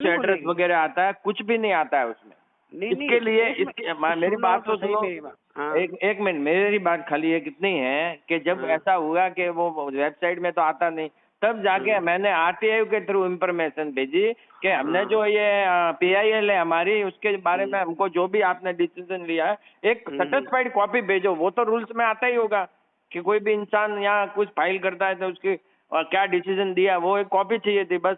कुछ एड्रेस वगैरह आता है, कुछ भी नहीं आता है उसमें। इसके लिए मेरी बात तो सुनो, एक मिनट, मेरी बात खाली एक इतनी है कि जब ऐसा हुआ कि वो वेबसाइट में तो आता नहीं, तब जाके मैंने आरटीआई के थ्रू इंफॉर्मेशन भेजी कि हमने जो ये पीआईएल है हमारी, उसके बारे में हमको जो भी आपने डिसीजन लिया है एक सेटिस्फाइड कॉपी भेजो। वो तो रूल्स में आता ही होगा कि कोई भी इंसान यहाँ कुछ फाइल करता है तो उसकी क्या डिसीजन दिया, वो एक कॉपी चाहिए थी बस।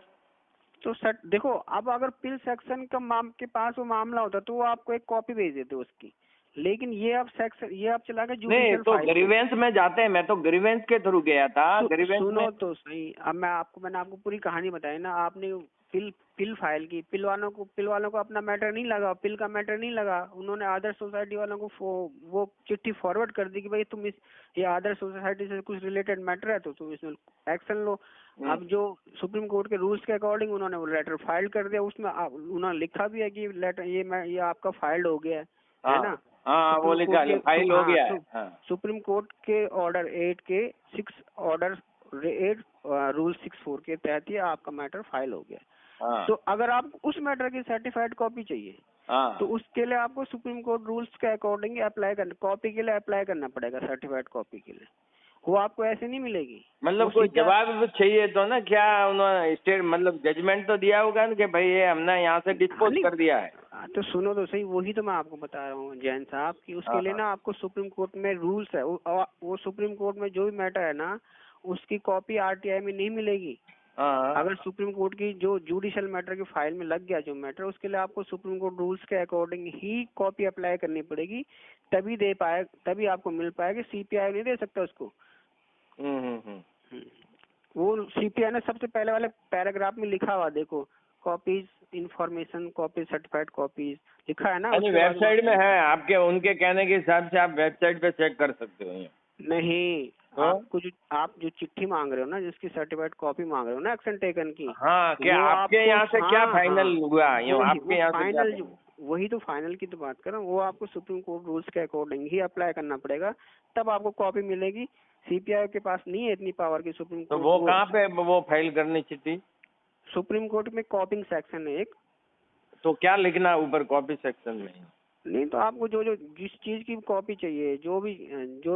तो सर देखो, अब अगर पिल सेक्शन का के पास वो मामला होता तो वो आपको एक कॉपी भेज देते उसकी, लेकिन ये अब सेक्शन, ये अब चला गया जुडिशियल फाइल। तो ग्रीवेंस में जाते हैं, मैं तो ग्रीवेंस के थ्रू गया था। ग्रीवेंस सुनो तो सही, अब मैंने आपको पूरी कहानी बताई ना। आपने पिल फाइल की, पिल वालों को अपना मैटर नहीं लगा, पिल का मैटर नहीं लगा, उन्होंने आदर्श सोसाइटी वालों को वो चिट्ठी फॉरवर्ड कर दी कि भाई तुम ये आदर्श सोसाइटी से कुछ रिलेटेड मैटर है तो तुम इसमें एक्शन लो। अब जो सुप्रीम कोर्ट के रूल्स के अकॉर्डिंग उन्होंने वो लेटर फाइल कर दिया, उसमें उन्होंने लिखा भी है कि लेटर ये आपका फाइल्ड हो गया है ना। हाँ, वो लिखा है, फाइल हो गया है। सुप्रीम कोर्ट के ऑर्डर 8 के 6 ऑर्डर 8 रूल 64 के तहत ही आपका मैटर फाइल हो गया। तो अगर आपको उस मैटर की सर्टिफाइड कॉपी चाहिए तो उसके लिए आपको सुप्रीम कोर्ट रूल्स के अकॉर्डिंग अप्लाई करना, कॉपी के लिए अप्लाई करना पड़ेगा, सर्टिफाइड कॉपी के लिए। वो आपको ऐसे नहीं मिलेगी। मतलब कोई जवाब चाहिए तो ना, क्या उन्होंने स्टेट मतलब जजमेंट तो दिया होगा ना कि भाई ये हमने यहाँ से डिस्पोज कर दिया है। तो सुनो तो सही, वही तो मैं आपको बता रहा हूँ जैन साहब कि उसके लिए ना आपको सुप्रीम कोर्ट में रूल्स है, वो सुप्रीम कोर्ट में जो भी मैटर है ना उसकी कॉपी आरटीआई में नहीं मिलेगी। अगर सुप्रीम कोर्ट की जो जुडिशियल मैटर की फाइल में लग गया जो मैटर, उसके लिए आपको सुप्रीम कोर्ट रूल्स के अकॉर्डिंग ही कॉपी अप्लाई करनी पड़ेगी, तभी आपको मिल पाएगी। सीपीआई नहीं दे सकता उसको। वो सीपीआई ने सबसे पहले वाले पैराग्राफ में लिखा हुआ देखो, copies information copy certified copies लिखा है ना। वेबसाइट में है आपके, उनके कहने के हिसाब से आप वेबसाइट पे चेक कर सकते हो। नहीं, आप जो चिट्ठी मांग रहे हो ना, जिसकी सर्टिफाइड कॉपी मांग रहे हो ना एक्शन टेकन की, क्या आपके यहाँ से क्या फाइनल हुआ? आपके यहाँ फाइनल वही तो फाइनल की तो बात कर रहा हूँ। वो आपको सुप्रीम कोर्ट रूल्स के अकॉर्डिंग ही अप्लाई करना पड़ेगा, तब आपको कॉपी मिलेगी। सीपीआई के पास नहीं है इतनी पावर की सुप्रीम कोर्ट। तो वो कहाँ पे वो फाइल करनी चिट्ठी? सुप्रीम कोर्ट में कॉपिंग सेक्शन है एक। तो क्या लिखना है ऊपर कॉपी सेक्शन में? नहीं तो आपको जो जिस चीज की कॉपी चाहिए, जो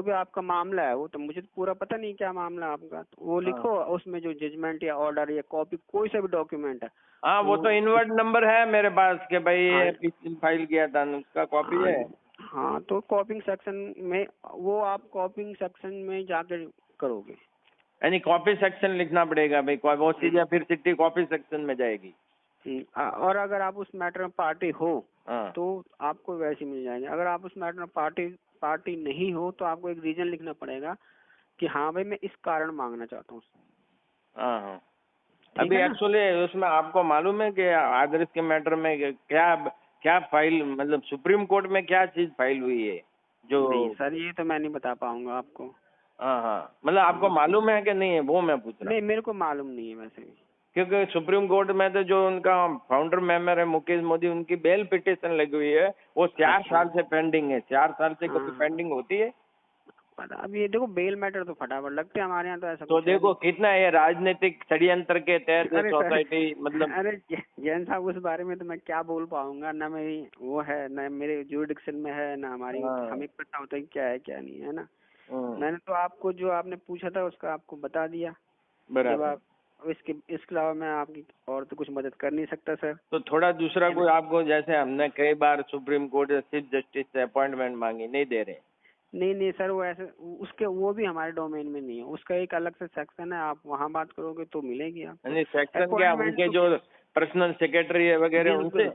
भी आपका मामला है, वो तो मुझे तो पूरा पता नहीं क्या मामला है आपका, तो वो लिखो उसमें जो जजमेंट या ऑर्डर या कॉपी कोई सा भी डॉक्यूमेंट है। हाँ, वो तो इनवर्ट नंबर है मेरे पास कि भाई ये फाइल किया था, उसका कॉपी है। हाँ, तो कॉपिंग सेक्शन में वो आप कॉपिंग सेक्शन में जाकर करोगे, यानी कॉपी सेक्शन लिखना पड़ेगा भाई, वो सीधा फिर चिट्ठी कॉपी सेक्शन में जाएगी। और अगर आप उस मैटर में पार्टी हो तो आपको वैसे मिल जाएंगे। अगर आप उस मैटर में पार्टी नहीं हो तो आपको एक रीजन लिखना पड़ेगा कि हाँ भाई मैं इस कारण मांगना चाहता हूँ। हाँ, अभी एक्चुअली उसमें आपको मालूम है कि आदर्श के मैटर में क्या फाइल, मतलब सुप्रीम कोर्ट में क्या चीज फाइल हुई है जो? नहीं सर, ये तो मैं नहीं बता पाऊंगा आपको। हाँ, मतलब आपको मालूम है कि नहीं है वो मैं पूछ रहा हूँ। नहीं, मेरे को मालूम नहीं है वैसे भी, क्योंकि सुप्रीम कोर्ट में तो जो उनका फाउंडर मेंबर है मुकेश मोदी, उनकी बेल पिटिशन लगी हुई है, वो 4 साल से पेंडिंग है। 4 साल से कभी पेंडिंग होती है? अब ये देखो बेल मैटर तो फटाफट लगते हैं हमारे यहाँ, तो ऐसा तो देखो कितना ये राजनीतिक षड्यंत्र के तहत सोसाइटी, मतलब अरे जैन साहब उस बारे में तो मैं क्या बोल पाऊंगा, ना मेरी वो है, ना मेरे जुरिडिक्शन में है, ना हमारी हमें पता होता है क्या है क्या नहीं है ना। मैंने तो आपको जो आपने पूछा था उसका आपको बता दिया। बराबर। इसके अलावा मैं आपकी और तो कुछ मदद कर नहीं सकता सर। तो थोड़ा दूसरा कोई आपको, जैसे हमने कई बार सुप्रीम कोर्ट से चीफ जस्टिस से अपॉइंटमेंट मांगी, नहीं दे रहे? नहीं सर, वो ऐसे वो भी हमारे डोमेन में नहीं है, उसका एक अलग से सेक्शन है, आप वहाँ बात करोगे तो मिलेगी आपको। सेक्शन क्या, उनके जो पर्सनल सेक्रेटरी है वगैरह उनसे?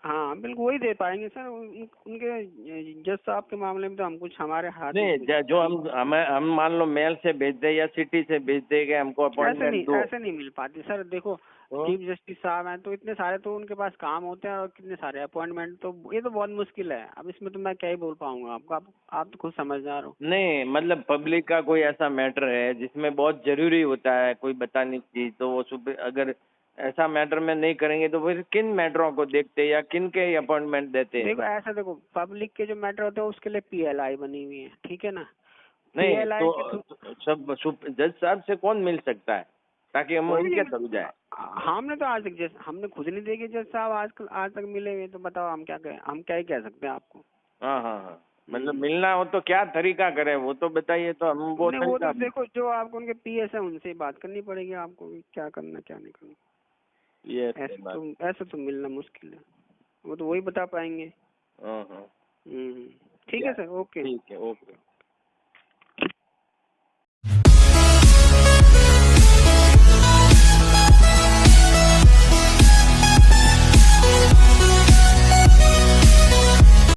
हाँ बिल्कुल, वही दे पाएंगे सर। उनके जज साहब के मामले में तो हम कुछ हमारे हाथ नहीं, जो हम मान लो मेल से भेज दे या सिटी से भेज दे कि हमको अपॉइंटमेंट दो, ऐसे नहीं मिल पाती सर। देखो चीफ जस्टिस साहब हैं तो इतने सारे तो उनके पास काम होते हैं, और कितने सारे अपॉइंटमेंट, तो ये तो बहुत मुश्किल है। अब इसमें तो मैं क्या ही बोल पाऊंगा आपको, आप तो खुद समझदार हो। नहीं, मतलब पब्लिक का कोई ऐसा मैटर है जिसमें बहुत जरूरी होता है कोई बताने की, तो वो अगर ऐसा मैटर में नहीं करेंगे तो फिर किन मैटरों को देखते या किन के अपॉइंटमेंट देते हैं? देखो ऐसा, देखो पब्लिक के जो मैटर होते हैं उसके लिए पीएलआई बनी हुई है, ठीक है ना। नहीं तो सब जज साहब से कौन मिल सकता है ताकि हम उनके थ्रू जाए? हमने तो आज तक जैसे हमने खुद नहीं देखे जज साहब आज तक मिले हुए, तो बताओ हम क्या कहें, हम क्या ही कह सकते हैं आपको। हाँ हाँ हाँ, मतलब मिलना हो तो क्या तरीका करें वो तो बताइए, तो हम वो नहीं, वो तो देखो जो आपको उनके पीएस है उनसे ही बात करनी पड़ेगी आपको, क्या करना क्या नहीं करना। ये ऐसे तो मिलना मुश्किल है, वो तो वही बता पाएंगे। हाँ हाँ ठीक है सर, ओके। ठीक है, ओके।